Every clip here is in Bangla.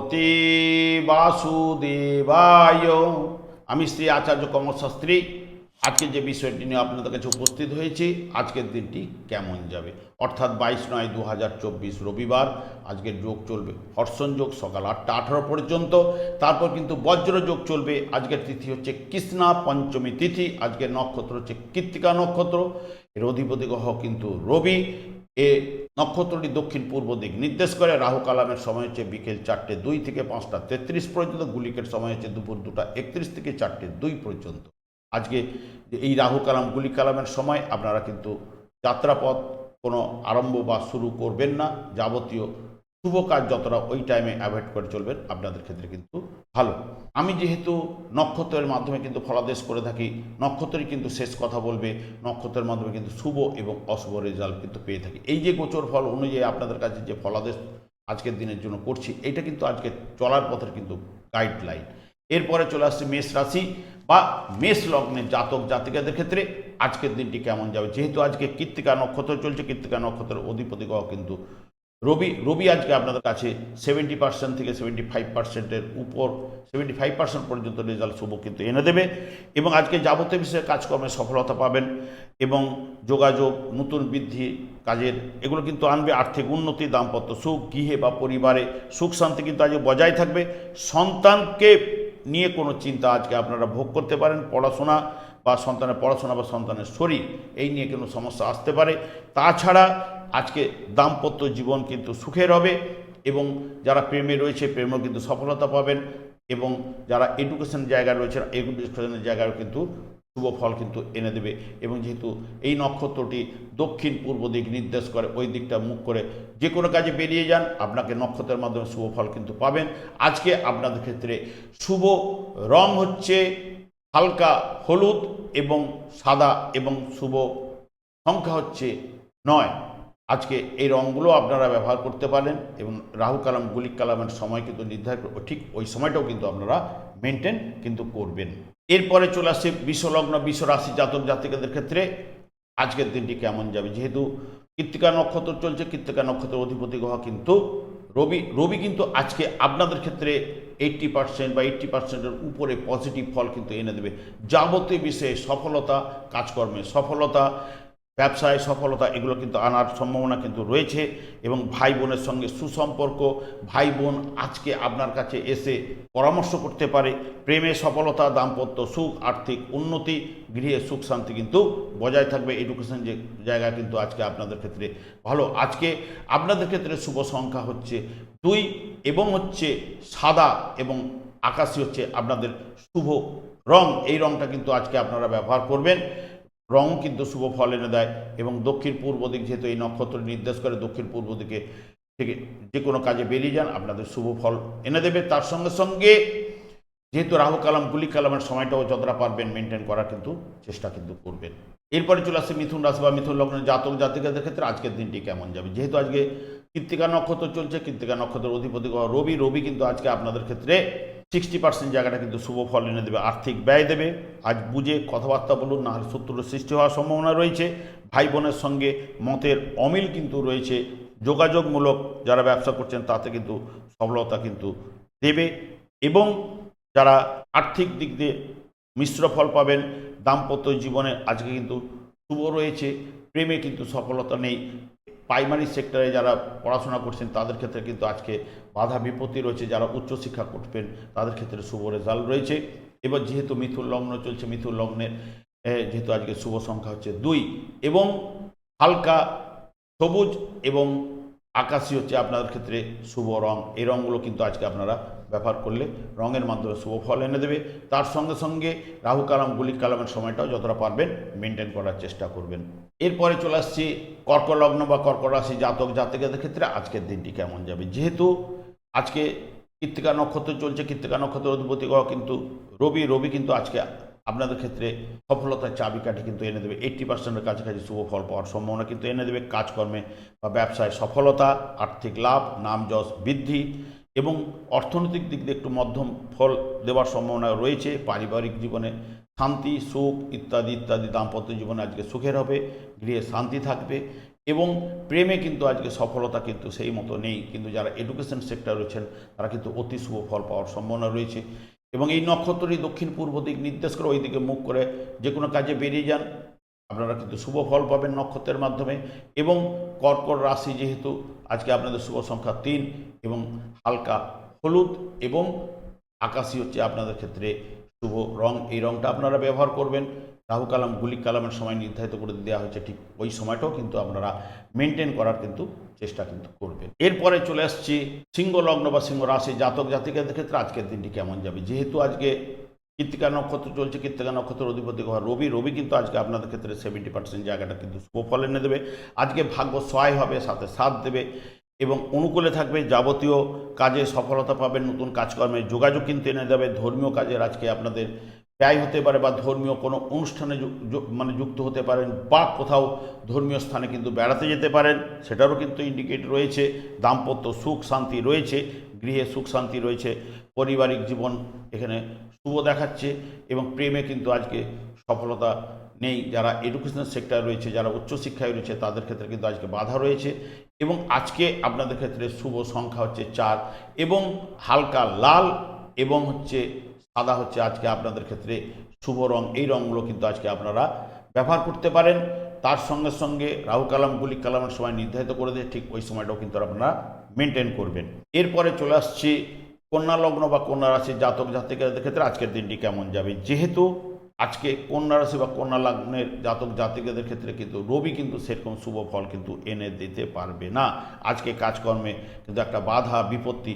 ভগবতে বাসুদেবায়। আমি শ্রী আচার্য কমলশাস্ত্রী। আজকে যে বিষয়টি নিয়ে আপনাদের কাছে উপস্থিত হয়েছি, আজকের দিনটি কেমন যাবে, অর্থাৎ 22/9/2024 রবিবার। আজকের যোগ চলবে হর্ষণ যোগ সকাল 8টা 18 পর্যন্ত, তারপর কিন্তু বজ্র যোগ চলবে। আজকের তিথি হচ্ছে কৃষ্ণা পঞ্চমী তিথি। আজকের নক্ষত্র হচ্ছে কৃত্তিকা নক্ষত্র। এর অধিপতি গ্রহ কিন্তু রবি। এ নক্ষত্রটি দক্ষিণ পূর্ব দিক নির্দেশ করে। রাহু কালামের সময় হচ্ছে বিকেল 4:02 থেকে 5:33 পর্যন্ত। গুলিকের সময় হচ্ছে দুপুর 2:31 থেকে 4:02 পর্যন্ত। আজকে এই রাহু কালাম গুলি কালামের সময় আপনারা কিন্তু যাত্রাপথ কোনো আরম্ভ বা শুরু করবেন না। যাবতীয় শুভ কাজ যতটা ওই টাইমে অ্যাভয়েড করে চলবেন, আপনাদের ক্ষেত্রে কিন্তু ভালো। আমি যেহেতু নক্ষত্রের মাধ্যমে কিন্তু ফলাদেশ করে থাকি, নক্ষত্রই কিন্তু শেষ কথা বলবে। নক্ষত্রের মাধ্যমে কিন্তু শুভ এবং অশুভ রেজাল্ট কিন্তু পেয়ে থাকি। এই যে গোচর ফল অনুযায়ী আপনাদের কাছে যে ফলাদেশ আজকের দিনের জন্য করছি, এইটা কিন্তু আজকে চলার পথের কিন্তু গাইডলাইন। এরপরে চলে আসছে মেষ রাশি বা মেষ লগ্নের জাতক জাতিকাদের ক্ষেত্রে আজকের দিনটি কেমন যাবে। যেহেতু আজকে কৃত্তিকা নক্ষত্র চলছে, কৃত্তিকা নক্ষত্রের অধিপতি গ্রহ কিন্তু রবি আজকে আপনাদের কাছে 70% থেকে 75%-এর উপর, 75% পর্যন্ত রেজাল্ট শুভ কিন্তু এনে দেবে। এবং আজকে যাবতীয় বিষয়ে কাজকর্মে সফলতা পাবেন এবং যোগাযোগ, নতুন বৃদ্ধি কাজের এগুলো কিন্তু আনবে। আর্থিক উন্নতি, দাম্পত্য সুখ, গৃহে বা পরিবারে সুখ শান্তি কিন্তু আজকে বজায় থাকবে। সন্তানকে নিয়ে কোনো চিন্তা আজকে আপনারা ভোগ করতে পারেন। পড়াশোনা বা সন্তানের শরীর, এই নিয়ে কোনো সমস্যা আসতে পারে। তাছাড়া আজকে দাম্পত্য জীবন কিন্তু সুখের হবে এবং যারা প্রেমে রয়েছে প্রেমেও কিন্তু সফলতা পাবেন। এবং যারা এডুকেশন জায়গায় রয়েছে এডুকেশনের জায়গায় কিন্তু শুভ ফল কিন্তু এনে দেবে। এবং যেহেতু এই নক্ষত্রটি দক্ষিণ পূর্ব দিক নির্দেশ করে, ওই দিকটা মুখ করে যে কোনো কাজে বেরিয়ে যান, আপনাকে নক্ষত্রের মাধ্যমে শুভ ফল কিন্তু পাবেন। আজকে আপনাদের ক্ষেত্রে শুভ রং হচ্ছে হালকা হলুদ এবং সাদা, এবং শুভ সংখ্যা হচ্ছে 9। আজকে এই রঙগুলো আপনারা ব্যবহার করতে পারেন এবং রাহু কালাম গুলিক কালামের সময় কিন্তু নির্ধারণ ঠিক ওই সময়টাও কিন্তু আপনারা মেনটেন কিন্তু করবেন। এরপরে চলে আসছে বিশ্বলগ্ন বিশ্ব রাশি জাতক জাতিকাদের ক্ষেত্রে আজকের দিনটি কেমন যাবে। যেহেতু কৃত্তিকা নক্ষত্র চলছে, কৃত্তিকা নক্ষত্রের অধিপতি গ্রহ কিন্তু রবি কিন্তু আজকে আপনাদের ক্ষেত্রে 80% বা 80%-এর উপরে পজিটিভ ফল কিন্তু এনে দেবে। যাবতীয় বিষয়ে সফলতা, কাজকর্মে সফলতা, ব্যবসায় সফলতা এগুলো কিন্তু আনার সম্ভাবনা কিন্তু রয়েছে। এবং ভাই বোনের সঙ্গে সুসম্পর্ক, ভাই বোন আজকে আপনার কাছে এসে পরামর্শ করতে পারে। প্রেমে সফলতা, দাম্পত্য সুখ, আর্থিক উন্নতি, গৃহে সুখ শান্তি কিন্তু বজায় থাকবে। এডুকেশন যে জায়গা কিন্তু আজকে আপনাদের ক্ষেত্রে ভালো। আজকে আপনাদের ক্ষেত্রে শুভ সংখ্যা হচ্ছে 2 এবং হচ্ছে সাদা এবং আকাশি হচ্ছে আপনাদের শুভ রং। এই রংটা কিন্তু আজকে আপনারা ব্যবহার করবেন। রং কিন্তু শুভ ফল এনে দেয়। এবং দক্ষিণ পূর্ব দিক যেহেতু এই নক্ষত্র নির্দেশ করে, দক্ষিণ পূর্ব দিকে থেকে যে কোনো কাজে বেরিয়ে যান, আপনাদের শুভ ফল এনে দেবে। তার সঙ্গে সঙ্গে যেহেতু রাহু কালাম গুলি কালামের সময়টাও যতটা পারবেন মেনটেন করার কিন্তু চেষ্টা কিন্তু করবেন। এরপরে চলে আসছে মিথুন রাশি বা মিথুন লগ্নের জাতক জাতিকাদের ক্ষেত্রে আজকের দিনটি কেমন যাবে। যেহেতু আজকে কৃত্তিকা নক্ষত্র চলছে, কৃত্তিকা নক্ষত্রের অধিপতি রবি কিন্তু আজকে আপনাদের ক্ষেত্রে 60% জায়গাটা কিন্তু শুভ ফল এনে দেবে। আর্থিক ব্যয় দেবে। আজ বুঝে কথাবার্তা বলুন, নাহলে শত্রুর সৃষ্টি হওয়ার সম্ভাবনা রয়েছে। ভাই বোনের সঙ্গে মতের অমিল কিন্তু রয়েছে। যোগাযোগমূলক যারা ব্যবসা করছেন তাতে কিন্তু সফলতা কিন্তু দেবে। এবং যারা আর্থিক দিক দিয়ে মিশ্র ফল পাবেন। দাম্পত্য জীবনে আজকে কিন্তু শুভ রয়েছে। প্রেমে কিন্তু সফলতা নেই। প্রাইমারি সেক্টরে যারা পড়াশোনা করছেন তাদের ক্ষেত্রে কিন্তু আজকে বাধা বিপত্তি রয়েছে। যারা উচ্চশিক্ষা করবেন তাদের ক্ষেত্রে শুভ রেজাল্ট রয়েছে। এবার যেহেতু মিথুন লগ্ন চলছে, মিথুন লগ্নের যেহেতু আজকে শুভ সংখ্যা হচ্ছে 2 এবং হালকা সবুজ এবং আকাশি হচ্ছে আপনাদের ক্ষেত্রে শুভ রং। এই রঙগুলো কিন্তু আজকে আপনারা ব্যবহার করলে রঙের মাধ্যমে শুভ ফল এনে দেবে। তার সঙ্গে সঙ্গে রাহু কালাম গুলিক কালামের সময়টাও যতটা পারবেন মেনটেন করার চেষ্টা করবেন। এরপরে চলে আসছি কর্কট লগ্ন বা কর্কট রাশি জাতক জাতিকাদের ক্ষেত্রে আজকের দিনটি কেমন যাবে। যেহেতু আজকে কৃত্তিকা নক্ষত্র চলছে, কৃত্তিকা নক্ষত্রের অধিপতি গ্রহ কিন্তু রবি কিন্তু আজকে আপনাদের ক্ষেত্রে সফলতার চাবিকাঠি কিন্তু এনে দেবে। 80%-এর কাছাকাছি শুভ ফল পাওয়ার সম্ভাবনা কিন্তু এনে দেবে। কাজকর্মে বা ব্যবসায় সফলতা, আর্থিক লাভ, নাম যশ বৃদ্ধি এবং অর্থনৈতিক দিক দিয়ে একটু মধ্যম ফল দেওয়ার সম্ভাবনা রয়েছে। পারিবারিক জীবনে শান্তি, সুখ ইত্যাদি ইত্যাদি, দাম্পত্য জীবনে আজকে সুখের হবে, গৃহে শান্তি থাকবে এবং প্রেমে কিন্তু আজকে সফলতা কিন্তু সেই মতো নেই, কিন্তু যারা এডুকেশন সেক্টর রয়েছেন তারা কিন্তু অতি শুভ ফল পাওয়ার সম্ভাবনা রয়েছে। এবং এই নক্ষত্রটি দক্ষিণ পূর্ব দিক নির্দেশ করে ওই দিকে মুখ করে যে কোনো কাজে বেরিয়ে যান, আপনারা কিন্তু শুভ ফল পাবেন নক্ষত্রের মাধ্যমে। এবং কর্কট রাশি যেহেতু আজকে আপনাদের শুভ সংখ্যা 3 এবং হালকা হলুদ এবং আকাশি হচ্ছে আপনাদের ক্ষেত্রে শুভ রং, এই রংটা আপনারা ব্যবহার করবেন। রাহু কালাম গুলিক কালামের সময় নির্ধারিত করে দেওয়া হয়েছে, ঠিক ওই সময়টাও কিন্তু আপনারা মেনটেন করার কিন্তু চেষ্টা কিন্তু করবেন। এরপরে চলে আসছি সিংহ লগ্ন বা সিংহ রাশি জাতক জাতিকাদের ক্ষেত্রে আজকের দিনটি কেমন যাবে। যেহেতু আজকে কৃত্তিকা নক্ষত্র চলছে, কৃত্তিকা নক্ষত্রের অধিপতি গ্রহ রবি কিন্তু আজকে আপনাদের ক্ষেত্রে 70% জায়গাটা কিন্তু সুফল এনে দেবে। আজকে ভাগ্য সহায় হবে, সাথে সাথ দেবে এবং অনুকূলে থাকবে। যাবতীয় কাজে সফলতা পাবেন, নতুন কাজকর্মে যোগাযোগ কিন্তু এনে দেবে। ধর্মীয় কাজের আজকে আপনাদের ব্যয় হতে পারে বা ধর্মীয় কোনো অনুষ্ঠানে যুক্ত হতে পারেন বা কোথাও ধর্মীয় স্থানে কিন্তু বেড়াতে যেতে পারেন, সেটারও কিন্তু ইন্ডিকেট রয়েছে। দাম্পত্য সুখ শান্তি রয়েছে, গৃহে সুখ শান্তি রয়েছে, পারিবারিক জীবন এখানে শুভ দেখাচ্ছে। এবং প্রেমে কিন্তু আজকে সফলতা নেই। যারা এডুকেশনাল সেক্টর রয়েছে, যারা উচ্চশিক্ষায় রয়েছে তাদের ক্ষেত্রে কিন্তু আজকে বাধা রয়েছে। এবং আজকে আপনাদের ক্ষেত্রে শুভ সংখ্যা হচ্ছে 4 এবং হালকা লাল এবং হচ্ছে সাদা হচ্ছে আজকে আপনাদের ক্ষেত্রে শুভ রং। এই রঙগুলো কিন্তু আজকে আপনারা ব্যবহার করতে পারেন। তার সঙ্গে সঙ্গে রাহু কালাম গুলিক কালামের সময় নির্ধারিত করে দিয়ে ঠিক ওই সময়টাও কিন্তু আপনারা মেনটেন করবেন। এরপরে চলে আসছি কন্যা লগ্ন বা কন্যা রাশির জাতক জাতিকাদের ক্ষেত্রে আজকের দিনটি কেমন যাবে। যেহেতু আজকে কন্যা রাশি বা কন্যা লগ্নের জাতক জাতিকাদের ক্ষেত্রে কিন্তু রবি কিন্তু সেরকম শুভ ফল কিন্তু এনে দিতে পারবে না। আজকে কাজকর্মে কিন্তু একটা বাধা বিপত্তি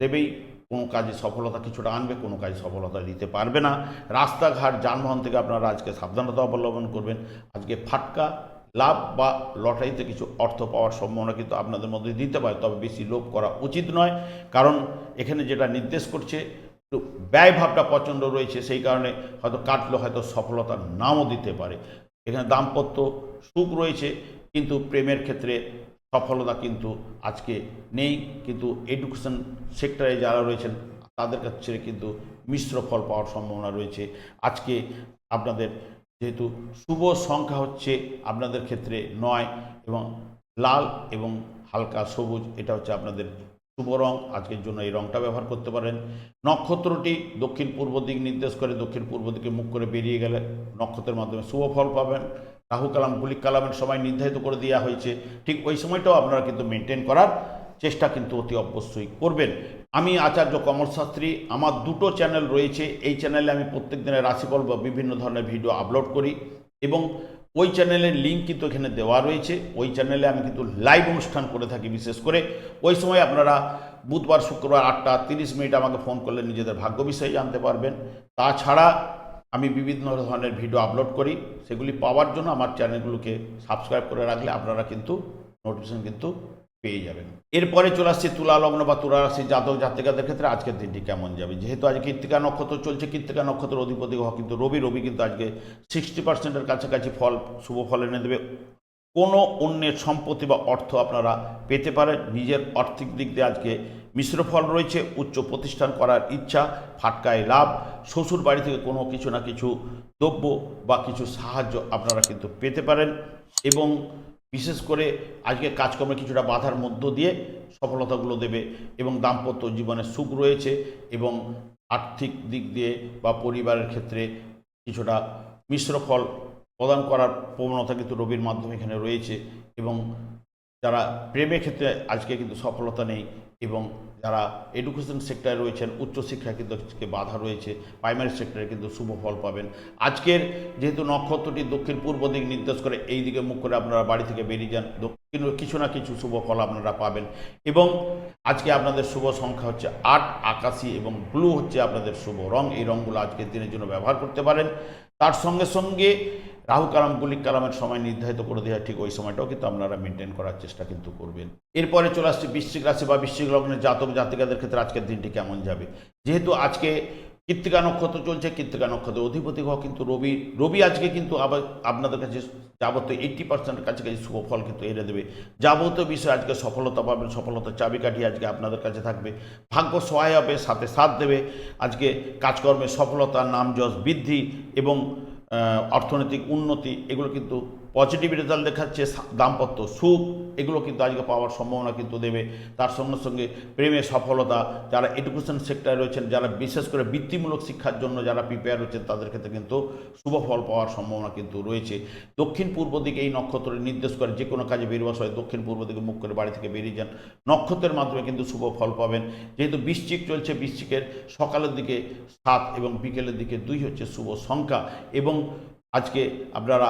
দেবেই। কোনো কাজে সফলতা কিছুটা আনবে, কোনো কাজে সফলতা দিতে পারবে না। রাস্তাঘাট যানবাহন থেকে আপনারা আজকে সাবধানতা অবলম্বন করবেন। আজকে ফাটকা লাভ বা লটারিতে কিছু অর্থ পাওয়ার সম্ভাবনা কিন্তু আপনাদের মধ্যে দিতে পারে, তবে বেশি লোভ করা উচিত নয়। কারণ এখানে যেটা নির্দেশ করছে একটু ব্যয়ভাবটা প্রচণ্ড রয়েছে, সেই কারণে হয়তো কাটলে হয়তো সফলতা নাও দিতে পারে। এখানে দাম্পত্য সুখ রয়েছে, কিন্তু প্রেমের ক্ষেত্রে সফলতা কিন্তু আজকে নেই। কিন্তু এডুকেশন সেক্টরে যারা রয়েছেন তাদের কাছে কিন্তু মিশ্র ফল পাওয়ার সম্ভাবনা রয়েছে। আজকে আপনাদের যেহেতু শুভ সংখ্যা হচ্ছে আপনাদের ক্ষেত্রে 9 এবং লাল এবং হালকা সবুজ, এটা হচ্ছে আপনাদের শুভ রং। আজকের জন্য এই রংটা ব্যবহার করতে পারেন। নক্ষত্রটি দক্ষিণ পূর্ব দিক নির্দেশ করে, দক্ষিণ পূর্ব দিকে মুখ করে বেরিয়ে গেলে নক্ষত্রের মাধ্যমে শুভ ফল পাবেন। রাহু কালাম গুলিক কালামের সময় নির্ধারিত করে দেওয়া হয়েছে, ঠিক ওই সময়টাও আপনারা কিন্তু মেনটেন করার চেষ্টা কিন্তু অতি অবশ্যই করবেন। আমি আচার্য কমল শাস্ত্রী, আমার দুটো চ্যানেল রয়েছে। এই চ্যানেলে আমি প্রত্যেক দিনের রাশিফল বা বিভিন্ন ধরনের ভিডিও আপলোড করি এবং ওই চ্যানেলের লিঙ্ক কিন্তু এখানে দেওয়া রয়েছে। ওই চ্যানেলে আমি কিন্তু লাইভ অনুষ্ঠান করে থাকি। বিশেষ করে ওই সময় আপনারা বুধবার শুক্রবার 8:30 আমাকে ফোন করলে নিজেদের ভাগ্য বিষয়ে জানতে পারবেন। তাছাড়া আমি বিভিন্ন ধরনের ভিডিও আপলোড করি, সেগুলি পাওয়ার জন্য আমার চ্যানেলগুলোকে সাবস্ক্রাইব করে রাখলে আপনারা কিন্তু নোটিফিকেশন কিন্তু পেয়ে যাবেন। এরপরে চলে আসছে তুলা লগ্ন বা তুলা রাশির জাতক জাতিকাদের ক্ষেত্রে আজকের দিনটি কেমন যাবে। যেহেতু আজকে কৃত্তিকা নক্ষত্র চলছে, কৃত্তিকা নক্ষত্রের অধিপতি গ্রহ কিন্তু রবি কিন্তু আজকে 60%-এর কাছাকাছি ফল শুভ ফল এনে দেবে। কোনো অন্যের সম্পত্তি বা অর্থ আপনারা পেতে পারেন। নিজের আর্থিক দিক দিয়ে আজকে মিশ্র ফল রয়েছে। উচ্চ প্রতিষ্ঠান করার ইচ্ছা, ফাটকায় লাভ, শ্বশুর বাড়ি থেকে কোনো কিছু না কিছু দ্রব্য বা কিছু সাহায্য আপনারা কিন্তু পেতে পারেন। এবং বিশেষ করে আজকে কাজকর্মে কিছুটা বাধার মধ্য দিয়ে সফলতাগুলো দেবে। এবং দাম্পত্য জীবনে সুখ রয়েছে এবং আর্থিক দিক দিয়ে বা পরিবারের ক্ষেত্রে কিছুটা মিশ্র ফল প্রদান করার প্রবণতা কিন্তু রবির মাধ্যমে এখানে রয়েছে। এবং যারা প্রেমের ক্ষেত্রে আজকে কিন্তু সফলতা নেই এবং যারা এডুকেশন সেক্টরে রয়েছেন, উচ্চশিক্ষায় কিন্তু আজকে বাধা রয়েছে, প্রাইমারি সেক্টরে কিন্তু শুভ ফল পাবেন। আজকের যেহেতু নক্ষত্রটি দক্ষিণ পূর্ব দিক নির্দেশ করে, এই দিকে মুখ করে আপনারা বাড়ি থেকে বেরিয়ে যান, দক্ষিণ কিছু না কিছু শুভ ফল আপনারা পাবেন। এবং আজকে আপনাদের শুভ সংখ্যা হচ্ছে 8, আকাশি এবং ব্লু হচ্ছে আপনাদের শুভ রং। এই রঙগুলো আজকের দিনের জন্য ব্যবহার করতে পারেন। তার সঙ্গে সঙ্গে রাহু কালাম গুলিক কালামের সময় নির্ধারিত করে দেওয়া, ঠিক ওই সময়টাও কিন্তু আপনারা মেনটেন করার চেষ্টা কিন্তু করবেন। এরপরে চলে আসছে বৃশ্চিক রাশি বা বৃশ্চিক লগ্নের জাতক জাতিকাদের ক্ষেত্রে আজকের দিনটি কেমন যাবে। যেহেতু আজকে কৃত্তিকা নক্ষত্র চলছে, কৃত্তিকা নক্ষত্রের অধিপতি গ্রহ কিন্তু রবি আজকে কিন্তু আবার আপনাদের কাছে যাবতীয় 80%-এর কাছাকাছি শুভ ফল কিন্তু এনে দেবে। যাবতীয় বিষয়ে আজকে সফলতা পাবেন, সফলতার চাবিকাঠি আজকে আপনাদের কাছে থাকবে। ভাগ্য সহায় হবে, সাথে সাথ দেবে। আজকে কাজকর্মে সফলতা, নাম যশ বৃদ্ধি এবং অর্থনৈতিক উন্নতি, এগুলো কিন্তু পজিটিভ রেজাল্ট দেখাচ্ছে। দাম্পত্য সুখ, এগুলো কিন্তু আজকে পাওয়ার সম্ভাবনা কিন্তু দেবে। তার সঙ্গে সঙ্গে প্রেমে সফলতা, যারা এডুকেশন সেক্টরে রয়েছেন, যারা বিশেষ করে বৃত্তিমূলক শিক্ষার জন্য যারা প্রিপেয়ার রয়েছেন, তাদের ক্ষেত্রে কিন্তু শুভ ফল পাওয়ার সম্ভাবনা কিন্তু রয়েছে। দক্ষিণ পূর্ব দিকে এই নক্ষত্র নির্দেশ করে যে কোনো কাজে বেরোবার সময় দক্ষিণ পূর্ব দিকে মুখ করে বাড়ি থেকে বেরিয়ে যান, নক্ষত্রের মাধ্যমে কিন্তু শুভ ফল পাবেন। যেহেতু বৃশ্চিক চলছে, বৃশ্চিকের সকালের দিকে 7 এবং বিকেলের দিকে 2 হচ্ছে শুভ সংখ্যা। এবং আজকে আপনারা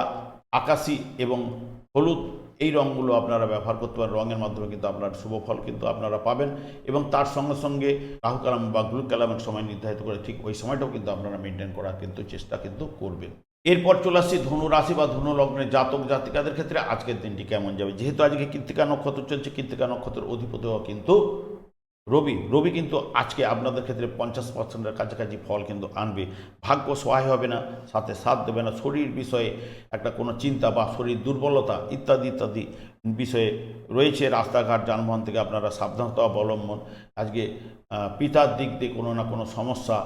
আকাশি এবং হলুদ এই রঙগুলো আপনারা ব্যবহার করতে পারেন, রঙের মাধ্যমে কিন্তু আপনার শুভ ফল কিন্তু আপনারা পাবেন। এবং তার সঙ্গে সঙ্গে রাহু কালাম বা গ্লু কালামের সময় নির্ধারিত করে ঠিক ওই সময়টাও কিন্তু আপনারা মেনটেন করার কিন্তু চেষ্টা কিন্তু করবেন। এরপর চলে আসছি ধনু রাশি বা ধনু লগ্নের জাতক জাতিকাদের ক্ষেত্রে আজকের দিনটি কেমন যাবে। যেহেতু আজকে কৃত্তিকা নক্ষত্র চলছে, কৃত্তিকা নক্ষত্রের অধিপতি কিন্তু রবি কিন্তু আজকে আপনাদের ক্ষেত্রে 50%-এর কাছাকাছি ফল কিন্তু আনবে। ভাগ্য সহায় হবে না, সাথে সাথ দেবে না। শরীর বিষয়ে একটা কোনো চিন্তা বা শরীর দুর্বলতা ইত্যাদি ইত্যাদি বিষয়ে রয়েছে। রাস্তাঘাট যানবাহন থেকে আপনারা সাবধানতা অবলম্বন। আজকে পিতার দিক দিয়ে কোনো না কোনো সমস্যা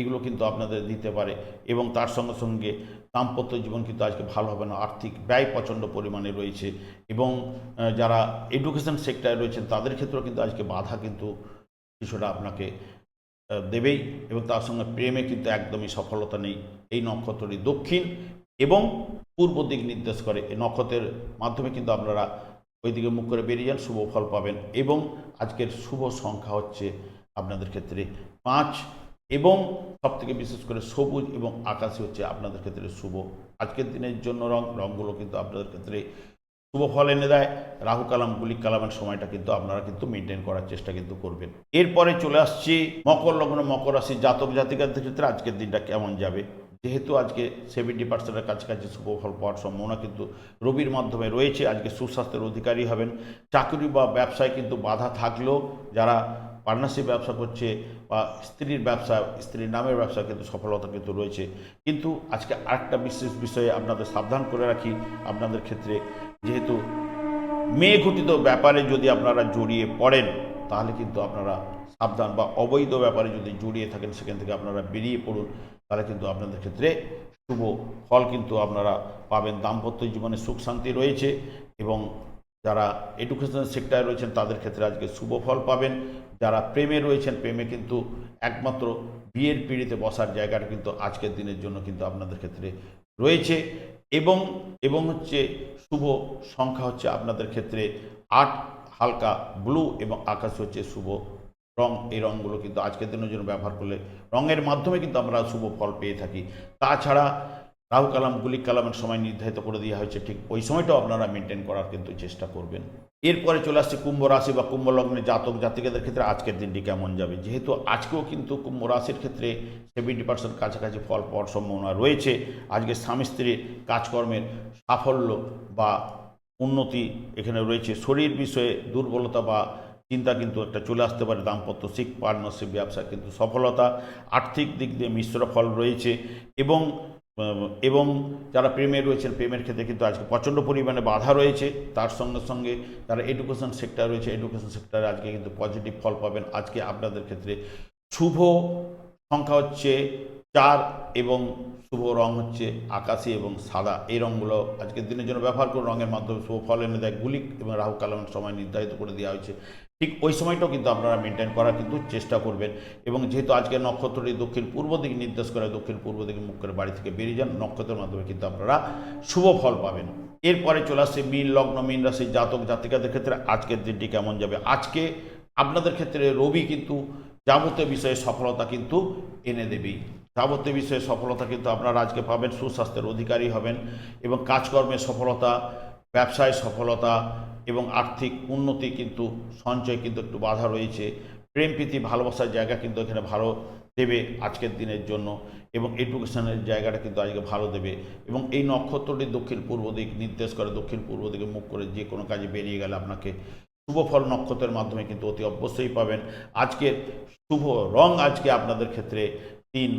এগুলো কিন্তু আপনাদের দিতে পারে। এবং তার সঙ্গে সঙ্গে দাম্পত্য জীবন কিন্তু আজকে ভালো হবে না, আর্থিক ব্যয় প্রচণ্ড পরিমাণে রয়েছে। এবং যারা এডুকেশন সেক্টরে রয়েছেন তাদের ক্ষেত্রেও কিন্তু আজকে বাধা কিন্তু কিছুটা আপনাকে দেবেই। এবং তার সঙ্গে প্রেমে কিন্তু একদমই সফলতা নেই। এই নক্ষত্রটি দক্ষিণ এবং পূর্ব দিক নির্দেশ করে। এই নক্ষত্রের মাধ্যমে কিন্তু আপনারা ওইদিকে মুখ করে বেরিয়ে যান, শুভ ফল পাবেন। এবং আজকের শুভ সংখ্যা হচ্ছে আপনাদের ক্ষেত্রে 5 এবং সবথেকে বিশেষ করে সবুজ এবং আকাশি হচ্ছে আপনাদের ক্ষেত্রে শুভ। আজকের দিনের জন্য রঙগুলো কিন্তু আপনাদের ক্ষেত্রে শুভ ফল এনে দেয়। রাহু কালাম গুলিক কালামের সময়টা কিন্তু আপনারা কিন্তু মেনটেন করার চেষ্টা কিন্তু করবেন। এরপরে চলে আসছি মকর লগ্ন মকর রাশির জাতক জাতিকাদের ক্ষেত্রে আজকের দিনটা কেমন যাবে। যেহেতু আজকে 70%-এর কাছাকাছি শুভ ফল পাওয়ার সম্ভাবনা কিন্তু রবির মাধ্যমে রয়েছে। আজকে সুস্বাস্থ্যের অধিকারী হবেন। চাকরি বা ব্যবসায় কিন্তু বাধা থাকলেও যারা পার্টনারশিপ ব্যবসা করছে বা স্ত্রীর ব্যবসা, স্ত্রীর নামের ব্যবসা কিন্তু সফলতা কিন্তু রয়েছে। কিন্তু আজকে আরেকটা বিশেষ বিষয়ে আপনাদের সাবধান করে রাখি, আপনাদের ক্ষেত্রে যেহেতু মেয়ে ঘটিত ব্যাপারে যদি আপনারা জড়িয়ে পড়েন তাহলে কিন্তু আপনারা সাবধান, বা অবৈধ ব্যাপারে যদি জড়িয়ে থাকেন সেখান থেকে আপনারা বেরিয়ে পড়ুন, তাহলে কিন্তু আপনাদের ক্ষেত্রে শুভ ফল কিন্তু আপনারা পাবেন। দাম্পত্য জীবনে সুখ শান্তি রয়েছে। এবং যারা এডুকেশন সেক্টরে রয়েছেন তাদের ক্ষেত্রে আজকে শুভ ফল পাবেন। যারা প্রেমে রয়েছেন, প্রেমে কিন্তু একমাত্র বিয়ের পিঁড়িতে বসার জায়গাটা কিন্তু আজকের দিনের জন্য কিন্তু আপনাদের ক্ষেত্রে রয়েছে। এবং এবং হচ্ছে শুভ সংখ্যা হচ্ছে আপনাদের ক্ষেত্রে 8, হালকা ব্লু এবং আকাশ হচ্ছে শুভ রং। এই রঙগুলো কিন্তু আজকের দিনের জন্য ব্যবহার করলে রঙের মাধ্যমে কিন্তু আমরা শুভ ফল পেয়ে থাকি। তাছাড়া রাহু কালাম গুলিক কালামের সময় নির্ধারিত করে দেওয়া হয়েছে, ঠিক ওই সময়টাও আপনারা মেনটেন করার কিন্তু চেষ্টা করবেন। এরপরে চলে আসছে কুম্ভ রাশি বা কুম্ভ লগ্নের জাতক জাতিকাদের ক্ষেত্রে আজকের দিনটি কেমন যাবে। যেহেতু আজকেও কিন্তু কুম্ভ রাশির ক্ষেত্রে 70% কাছাকাছি ফল পাওয়ার সম্ভাবনা রয়েছে। আজকে স্বামী স্ত্রীর কাজকর্মের সাফল্য বা উন্নতি এখানে রয়েছে। শরীর বিষয়ে দুর্বলতা বা চিন্তা কিন্তু একটা চলে আসতে পারে। দাম্পত্য শিখ পার্টনারশিপ ব্যবসা কিন্তু সফলতা, আর্থিক দিক দিয়ে মিশ্র ফল রয়েছে। এবং এবং যারা প্রেমে রয়েছেন প্রেমের ক্ষেত্রে কিন্তু আজকে প্রচণ্ড পরিমাণে বাধা রয়েছে। তার সঙ্গে সঙ্গে যারা এডুকেশন সেক্টর রয়েছে এডুকেশন সেক্টরে আজকে কিন্তু পজিটিভ ফল পাবেন। আজকে আপনাদের ক্ষেত্রে শুভ সংখ্যা হচ্ছে 4 এবং শুভ রং হচ্ছে আকাশি এবং সাদা। এই রঙগুলো আজকের দিনের জন্য ব্যবহার করে রঙের মাধ্যমে শুভ ফল এনে দেয়। গুলিক এবং রাহু কালামের সময় নির্ধারিত করে দেওয়া হয়েছে, ঠিক ওই সময়টাও কিন্তু আপনারা মেনটেন করার কিন্তু চেষ্টা করবেন। এবং যেহেতু আজকের নক্ষত্রটি দক্ষিণ পূর্ব দিকে নির্দেশ করে, দক্ষিণ পূর্ব দিকে মুখ করে বাড়ি থেকে বেরিয়ে যান, নক্ষত্রের মাধ্যমে কিন্তু আপনারা শুভ ফল পাবেন। এরপরে চলে আসছে মীন লগ্ন মীন রাশির জাতক জাতিকাদের ক্ষেত্রে আজকের দিনটি কেমন যাবে। আজকে আপনাদের ক্ষেত্রে রবি কিন্তু যাবতীয় বিষয়ে সফলতা কিন্তু এনে দেবেই। যাবতীয় বিষয়ে সফলতা কিন্তু আপনারা আজকে পাবেন। সুস্বাস্থ্যের অধিকারী হবেন এবং কাজকর্মে সফলতা, ব্যবসায় সফলতা এবং আর্থিক উন্নতি কিন্তু সঞ্চয় কিন্তু একটু বাধা রয়েছে। প্রেম প্রীতি ভালোবাসার জায়গা কিন্তু এখানে ভালো দেবে আজকের দিনের জন্য। এবং এডুকেশনের জায়গাটা কিন্তু আজকে ভালো দেবে। এবং এই নক্ষত্রটি দক্ষিণ পূর্ব দিক নির্দেশ করে, দক্ষিণ পূর্ব দিকে মুখ করে যে কোনো কাজে বেরিয়ে গেলে আপনাকে শুভ ফল নক্ষত্রের মাধ্যমে কিন্তু অতি অবশ্যই পাবেন। আজকের শুভ রং আজকে আপনাদের ক্ষেত্রে 3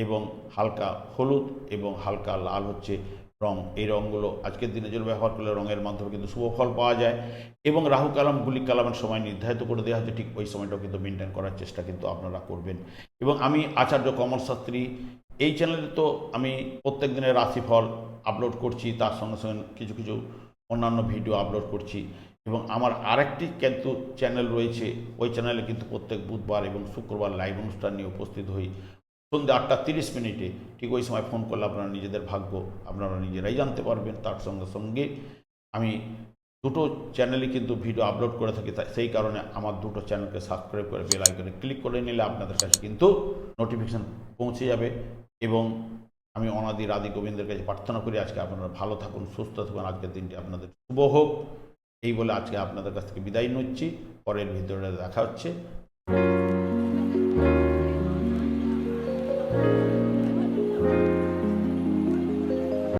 এবং হালকা হলুদ এবং হালকা লাল হচ্ছে রং। এই রঙগুলো আজকের দিনের জন্য ব্যবহার করলে রঙের মাধ্যমে কিন্তু শুভ ফল পাওয়া যায়। এবং রাহু কালাম গুলিক কালামের সময় নির্ধারিত করে দেওয়া হচ্ছে, ঠিক ওই সময়টাও কিন্তু মেনটেন করার চেষ্টা কিন্তু আপনারা করবেন। এবং আমি আচার্য কমল শাস্ত্রী এই চ্যানেলে তো আমি প্রত্যেক দিনের রাশিফল আপলোড করছি, তার সঙ্গে সঙ্গে কিছু কিছু অন্যান্য ভিডিও আপলোড করছি এবং আমার আরেকটি কিন্তু চ্যানেল রয়েছে। ওই চ্যানেলে কিন্তু প্রত্যেক বুধবার এবং শুক্রবার লাইভ অনুষ্ঠান নিয়ে উপস্থিত হই সন্ধ্যে 8:30 ঠিক ওই সময় ফোন করলে আপনারা নিজেদের ভাগ্য আপনারা নিজেরাই জানতে পারবেন। তার সঙ্গে সঙ্গে আমি দুটো চ্যানেলে কিন্তু ভিডিও আপলোড করে থাকি, তাই সেই কারণে আমার দুটো চ্যানেলকে সাবস্ক্রাইব করে বেল আইকনে ক্লিক করে নিলে আপনাদের কাছে কিন্তু নোটিফিকেশান পৌঁছে যাবে। এবং আমি অনাদি আদি গোবিন্দের কাছে প্রার্থনা করি আজকে আপনারা ভালো থাকুন, সুস্থ থাকুন, আজকের দিনটি আপনাদের শুভ হোক। এই বলে আজকে আপনাদের কাছ থেকে বিদায় নিচ্ছি। পরের ভিডিওতে দেখা হচ্ছে।